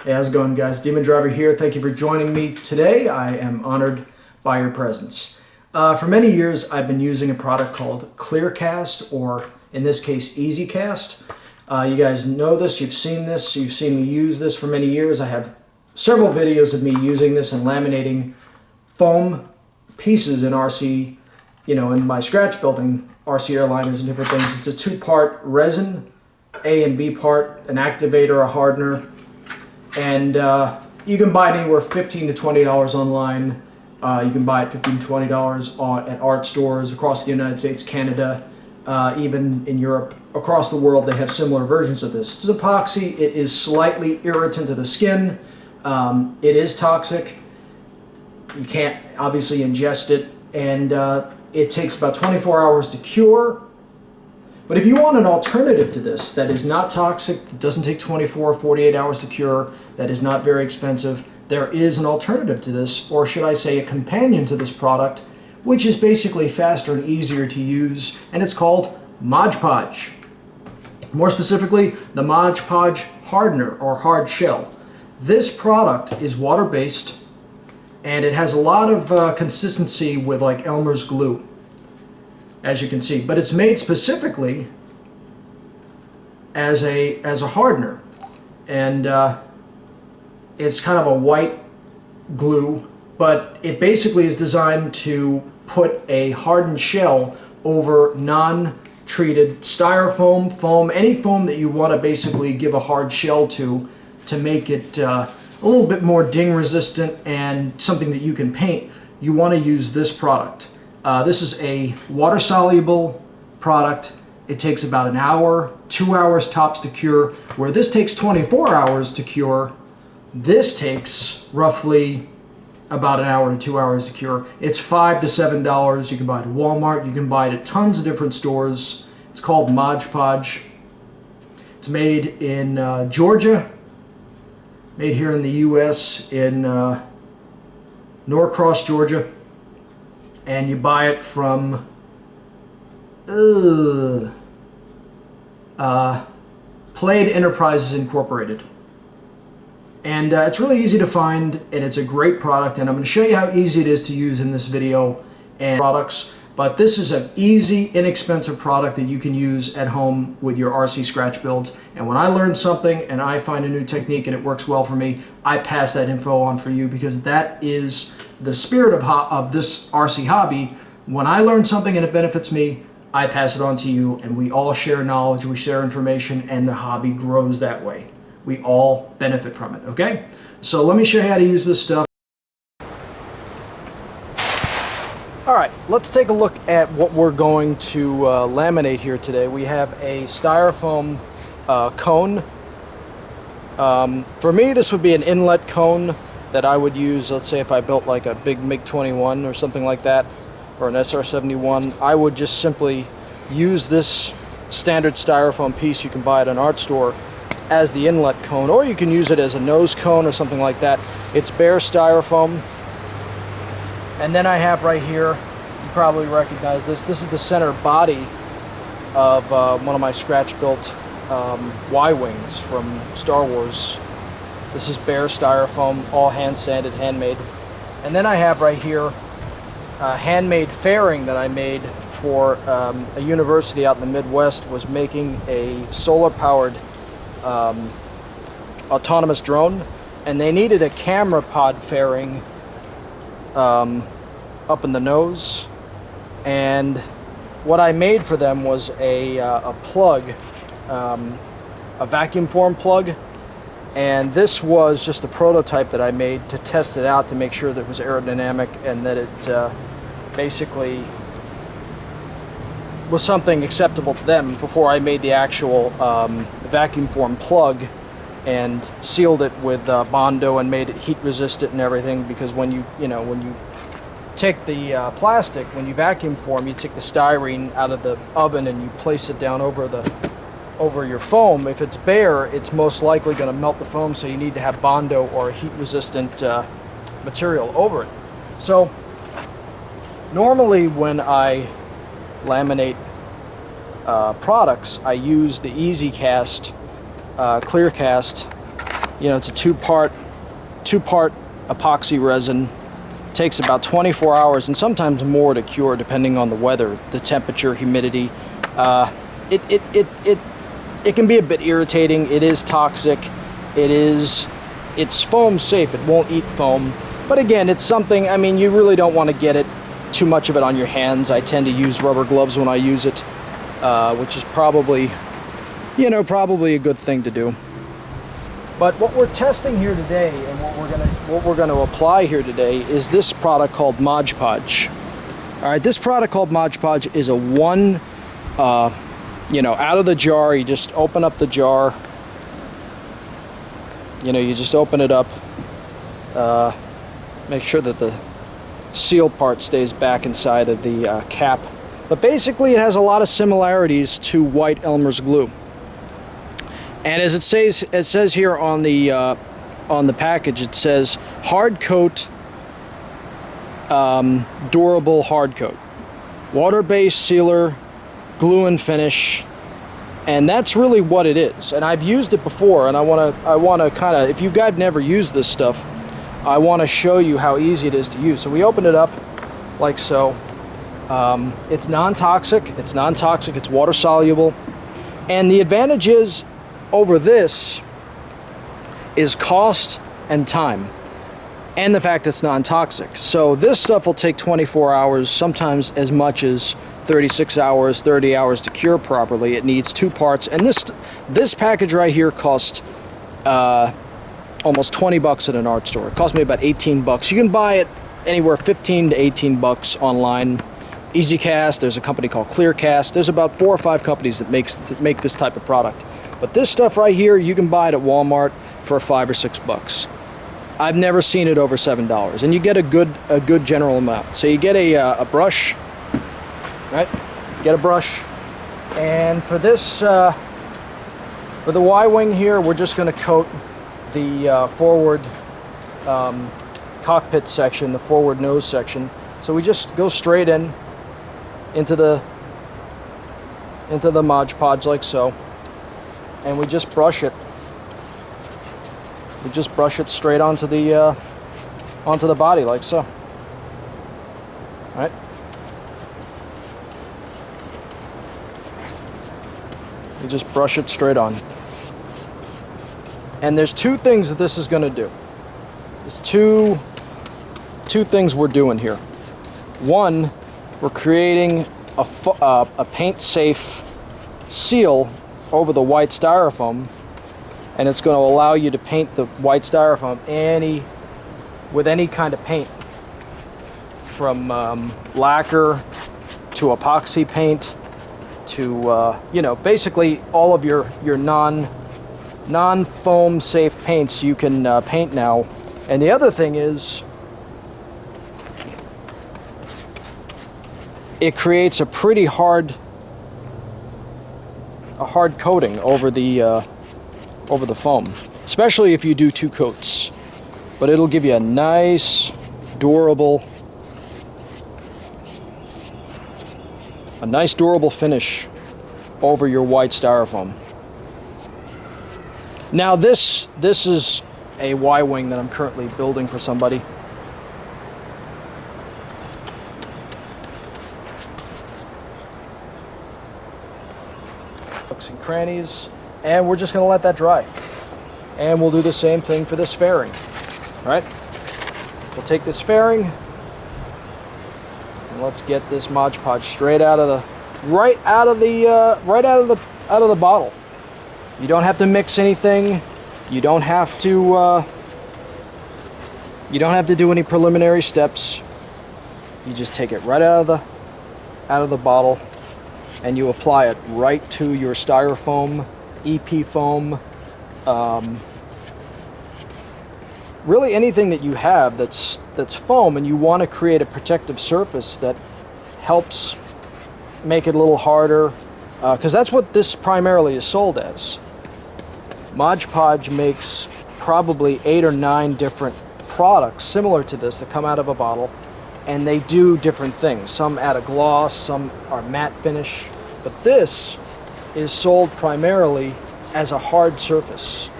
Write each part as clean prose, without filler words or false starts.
Hey, how's it going, guys? Demon Driver here. Thank you for joining me today. I am honored by your presence. For many years, I've been using a product called ClearCast, or in this case, EasyCast. You guys know this, you've seen this, you've seen me use this for many years. I have several videos of me using this and laminating foam pieces in RC, in my scratch building, RC airliners and different things. It's a two-part resin, A and B part, an activator, a hardener, and you can buy it anywhere $15 to $20 online. You can buy it $15 to $20 at art stores across the United States, Canada, even in Europe. Across the world, they have similar versions of this. It's epoxy. It is slightly irritant to the skin. It is toxic. You can't obviously ingest it, and it takes about 24 hours to cure. But if you want an alternative to this that is not toxic, that doesn't take 24 or 48 hours to cure, that is not very expensive, there is an alternative to this, or should I say a companion to this product, which is basically faster and easier to use, and it's called Podge-Podge. More specifically, the Podge-Hard-Shell or Hard-Shell. This product is water-based, and it has a lot of consistency with like Elmer's glue, as you can see, but it's made specifically as a hardener, and it's kind of a white glue, but it basically is designed to put a hardened shell over non-treated styrofoam, foam, any foam that you want to basically give a hard shell to make it a little bit more ding resistant and something that you can paint. You want to use this product. This is a water soluble product. It takes about an hour, 2 hours tops to cure. Where this takes 24 hours to cure, this takes roughly about an hour to 2 hours to cure. It's $5 to $7. You can buy it at Walmart. You can buy it at tons of different stores. It's called Podge-Podge. It's made in Georgia. Made here in the U.S. in Norcross, Georgia. And you buy it from Played Enterprises Incorporated. And it's really easy to find, and it's a great product, and I'm going to show you how easy it is to use in this video and products. But this is an easy, inexpensive product that you can use at home with your RC scratch builds. And when I learn something and I find a new technique and it works well for me, I pass that info on for you, because that is the spirit of this RC hobby. When I learn something and it benefits me, I pass it on to you, and we all share knowledge, we share information, and the hobby grows that way. We all benefit from it, okay? So let me show you how to use this stuff. All right, let's take a look at what we're going to laminate here today. We have a styrofoam cone. For me, this would be an inlet cone that I would use, let's say if I built like a big MiG-21 or something like that, or an SR-71, I would just simply use this standard styrofoam piece you can buy at an art store as the inlet cone, or you can use it as a nose cone or something like that. It's bare styrofoam. And then I have right here, you probably recognize this. This is the center body of one of my scratch-built Y-Wings from Star Wars. This is bare styrofoam, all hand-sanded, handmade. And then I have right here a handmade fairing that I made for a university out in the Midwest. Was making a solar-powered autonomous drone, and they needed a camera pod fairing up in the nose, and what I made for them was a plug, a vacuum form plug, and this was just a prototype that I made to test it out to make sure that it was aerodynamic and that it basically was something acceptable to them before I made the actual vacuum form plug and sealed it with Bondo and made it heat resistant and everything, because when you take the plastic, when you vacuum form, you take the styrene out of the oven and you place it down over your foam. If it's bare, it's most likely going to melt the foam, so you need to have Bondo or heat resistant material over it. So normally when I laminate products, I use the EasyCast, ClearCast You know, it's a two-part epoxy resin. Takes about 24 hours and sometimes more to cure, depending on the weather, the temperature, humidity. It can be a bit irritating. It is toxic. It's foam safe. It won't eat foam. But again, it's something, I mean, you really don't want to get it too much of it on your hands. I tend to use rubber gloves when I use it, which is probably, you know, probably a good thing to do. But what we're testing here today, and what we're gonna apply here today, is this product called Podge-Hard-Shell. All right, this product called Podge-Hard-Shell is a one, you know, out of the jar. You just open up the jar. You know, you just open it up. Make sure that the seal part stays back inside of the cap. But basically, it has a lot of similarities to white Elmer's glue. And as it says here on the package, it hard coat, durable hard coat, water-based sealer, glue and finish, and that's really what it is. And I've used it before, and I want to kind of, if you guys never used this stuff, I want to show you how easy it is to use. So we open it up like so. It's non-toxic. It's water soluble, and the advantage is over this is cost and time, and the fact it's non-toxic. So this stuff will take 24 hours, sometimes as much as 36 hours, 30 hours to cure properly. It needs two parts, and this package right here cost almost 20 bucks at an art store. It cost me about 18 bucks. You can buy it anywhere 15 to 18 bucks online. EasyCast, there's a company called ClearCast. There's about 4 or 5 companies that make this type of product. But this stuff right here, you can buy it at Walmart for 5 or 6 bucks. I've never seen it over $7, and you get a good general amount. So you get a brush, right? Get a brush, and for this, for the Y-wing here, we're just going to coat the forward cockpit section, the forward nose section. So we just go straight into the Mod Podge like so. And we just brush it. We just brush it straight onto the body like so. All right. You just brush it straight on. And there's 2 things that this is going to do. There's two things we're doing here. One, we're creating a paint-safe seal over the white styrofoam, and it's going to allow you to paint the white styrofoam with any kind of paint, from lacquer to epoxy paint to you know, basically all of your non-foam safe paints you can paint now. And the other thing is, it creates a pretty hard coating over the foam, especially if you do 2 coats. But it'll give you a nice, durable finish over your white styrofoam. Now this is a Y-wing that I'm currently building for somebody. Hooks and crannies, and we're just going to let that dry. And we'll do the same thing for this fairing. All right, we'll take this fairing and let's get this Mod Podge straight out of the bottle. You don't have to mix anything. You don't have to do any preliminary steps. You just take it right out of the bottle, and you apply it right to your styrofoam, EP foam, really anything that you have that's foam, and you want to create a protective surface that helps make it a little harder, because that's what this primarily is sold as. Mod Podge makes probably 8 or 9 different products similar to this that come out of a bottle, and they do different things. Some add a gloss, some are matte finish, but this is sold primarily as a hard surface.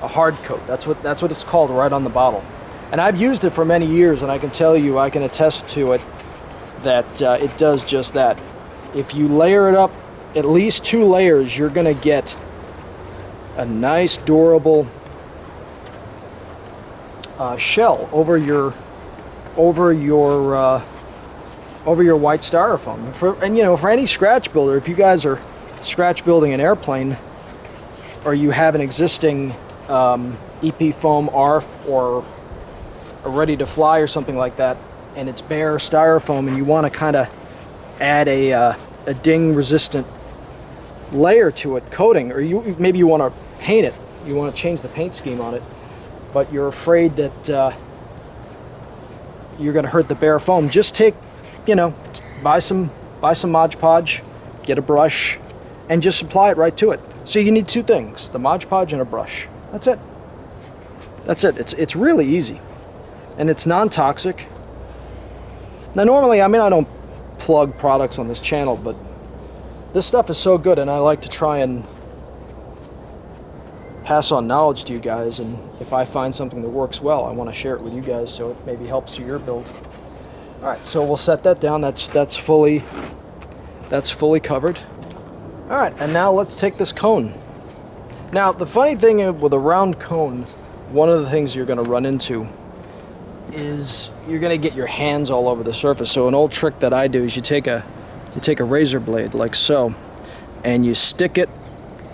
a hard coat. That's what it's called right on the bottle. And I've used it for many years, and I can tell you, I can attest to it, that it does just that. If you layer it up at least 2 layers, you're going to get a nice, durable shell over your white styrofoam. For any scratch builder, if you guys are scratch building an airplane, or you have an existing EP foam ARF or a ready to fly or something like that, and it's bare styrofoam, and you want to kind of add a ding resistant layer to it, coating, or maybe you want to paint it, you want to change the paint scheme on it, but you're afraid that you're going to hurt the bare foam, just take, buy some Mod Podge, get a brush, and just apply it right to it. So you need 2 things, the Mod Podge and a brush. That's it. It's really easy, and it's non-toxic. Now normally, I don't plug products on this channel, but this stuff is so good, and I like to try and pass on knowledge to you guys, and if I find something that works well, I want to share it with you guys so it maybe helps your build. Alright, so we'll set that down. That's fully covered. Alright, and now let's take this cone. Now the funny thing with a round cone, one of the things you're going to run into is you're going to get your hands all over the surface. So an old trick that I do is you take a razor blade like so, and you stick it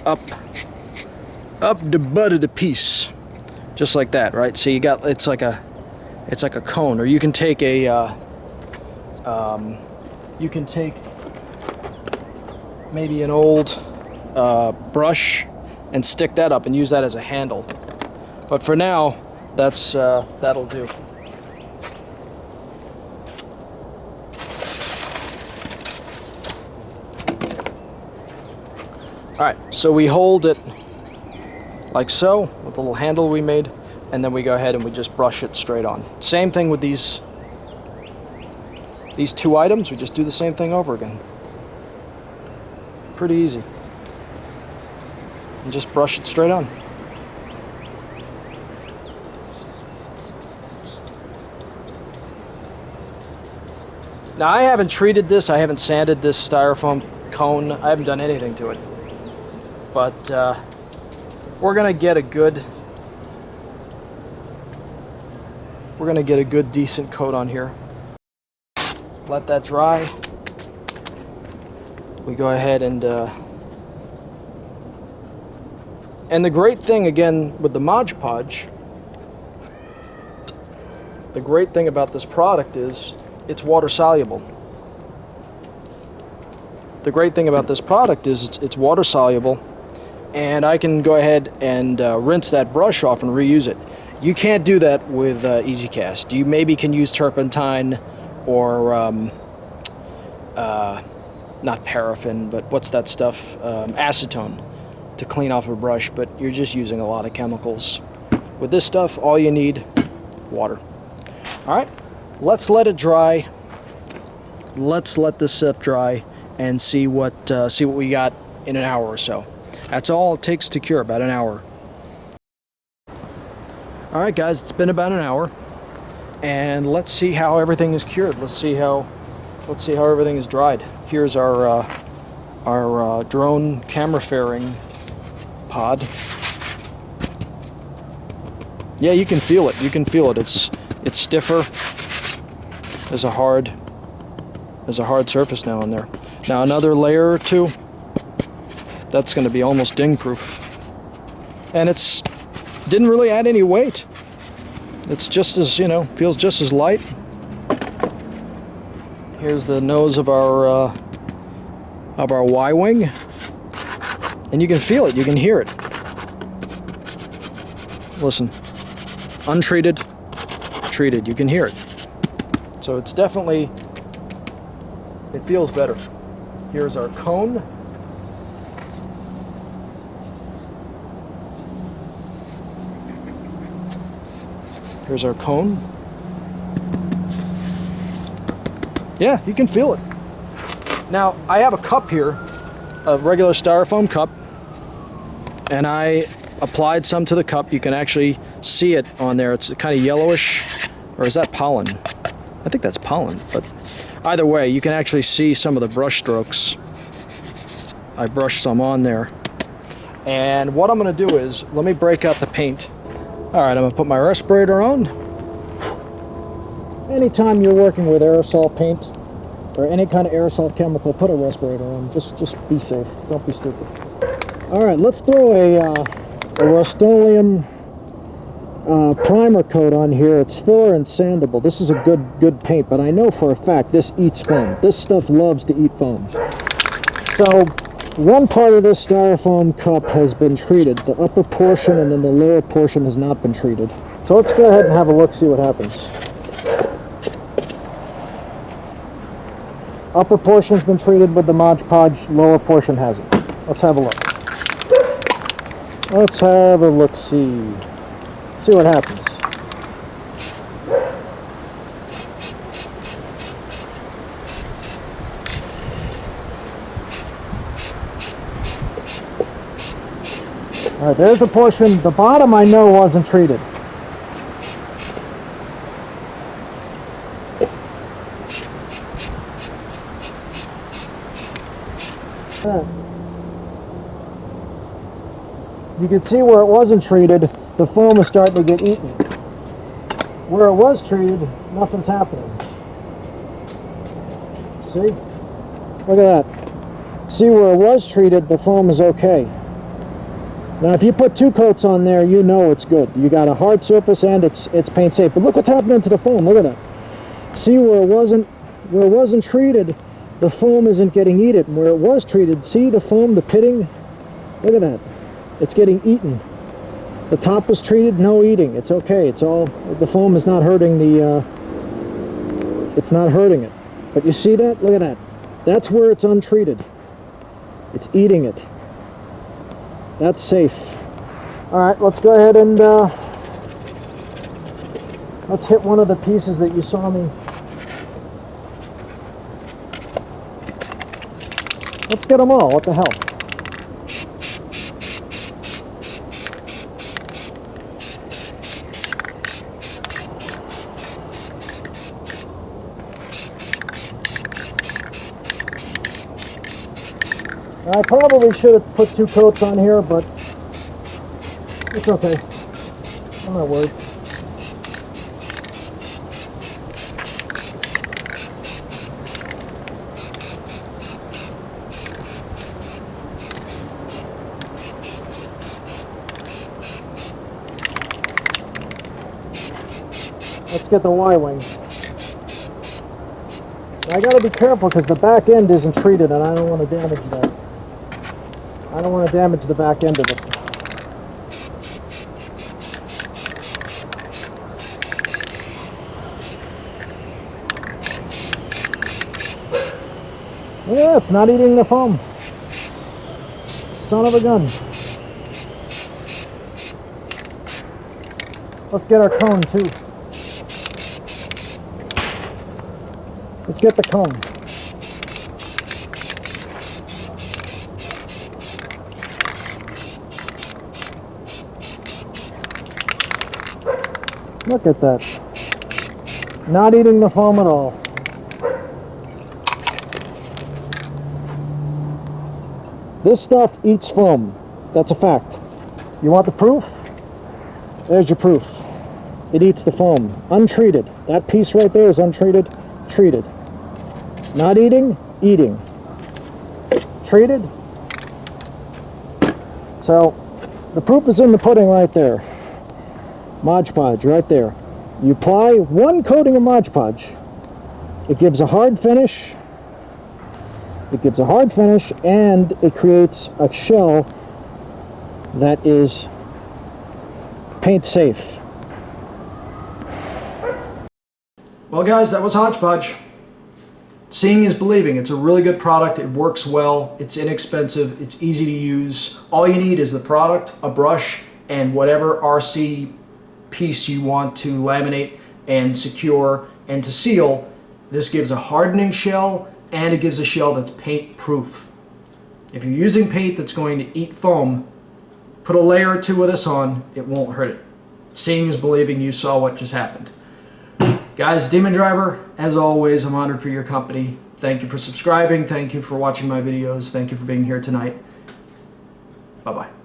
up the butt of the piece, just like that, right? So it's like a cone. Or you can take maybe an old brush and stick that up and use that as a handle. But for now, that'll do. Alright, so we hold it like so, with the little handle we made, and then we go ahead and we just brush it straight on. Same thing with these 2 items, we just do the same thing over again. Pretty easy. And just brush it straight on. Now I haven't treated this, I haven't sanded this styrofoam cone, I haven't done anything to it. But we're gonna get a good decent coat on here. Let that dry. We go ahead and the great thing again with the Mod Podge, the great thing about this product is it's water soluble. The great thing about this product is it's water soluble, and I can go ahead and rinse that brush off and reuse it. You can't do that with EasyCast. You maybe can use turpentine or not paraffin, but what's that stuff? Acetone to clean off a brush, but you're just using a lot of chemicals. With this stuff, all you need, water. All right, let's let it dry. Let's let this stuff dry and see what we got in an hour or so. That's all it takes to cure, about an hour. All right, guys, it's been about an hour, and let's see how everything is cured. Let's see how everything is dried. Here's our drone camera fairing pod. Yeah, you can feel it. You can feel it. It's stiffer. There's a hard surface now in there. Now another layer or 2. That's going to be almost ding proof. And it's didn't really add any weight. It's just as, feels just as light. Here's the nose of our Y-wing. And you can feel it, you can hear it. Listen, untreated, treated, you can hear it. So it's definitely, it feels better. Here's our cone. Here's our cone. Yeah, you can feel it. Now, I have a cup here, a regular styrofoam cup, and I applied some to the cup. You can actually see it on there. It's kind of yellowish, or is that pollen? I think that's pollen, but either way, you can actually see some of the brush strokes. I brushed some on there. And what I'm going to do is, let me break out the paint. All right, I'm going to put my respirator on. Anytime you're working with aerosol paint or any kind of aerosol chemical, put a respirator on. Just be safe. Don't be stupid. All right, let's throw a Rust-Oleum primer coat on here. It's filler and sandable. This is a good paint, but I know for a fact this eats foam. This stuff loves to eat foam. So one part of this styrofoam cup has been treated. The upper portion and then the lower portion has not been treated. So let's go ahead and have a look, see what happens. Upper portion's been treated with the Mod Podge, lower portion hasn't. Let's have a look. Let's have a look-see. See what happens. All right, there's the portion. The bottom I know wasn't treated. You can see where it wasn't treated, the foam is starting to get eaten. Where it was treated, nothing's happening. See? Look at that. See where it was treated, the foam is okay. Now if you put two coats on there, you know it's good. You got a hard surface and it's paint safe. But look what's happening to the foam, look at that. See where it wasn't treated, the foam isn't getting eaten. Where it was treated, see the foam, the pitting? Look at that. It's getting eaten. The top was treated, no eating. It's okay. It's all, the foam is not hurting the, it's not hurting it. But you see that? Look at that. That's where it's untreated. It's eating it. That's safe. All right, let's go ahead and let's hit one of the pieces that you saw me. Let's get them all. What the hell? I probably should have put two coats on here, but it's okay. I'm not worried. Let's get the Y-wing. I gotta be careful because the back end isn't treated and I don't want to damage that. I don't want to damage the back end of it. Yeah, it's not eating the foam. Son of a gun. Let's get our cone too. Let's get the cone. Look at that. Not eating the foam at all. This stuff eats foam. That's a fact. You want the proof? There's your proof. It eats the foam. Untreated. That piece right there is untreated. Treated. Not eating, eating. Treated. So, the proof is in the pudding right there. Mod Podge right there. You apply one coating of Mod Podge. It gives a hard finish. It gives a hard finish and it creates a shell that is paint safe. Well guys, that was Hodgepodge. Seeing is believing. It's a really good product. It works well. It's inexpensive. It's easy to use. All you need is the product, a brush, and whatever RC piece you want to laminate and secure and to seal. This gives a hardening shell and it gives a shell that's paint proof. If you're using paint that's going to eat foam, Put a layer or two of this on, it won't hurt it. Seeing is believing. You saw what just happened. Guys, Demon Driver, as always, I'm honored for your company. Thank you for subscribing. Thank you for watching my videos. Thank you for being here tonight. Bye-bye.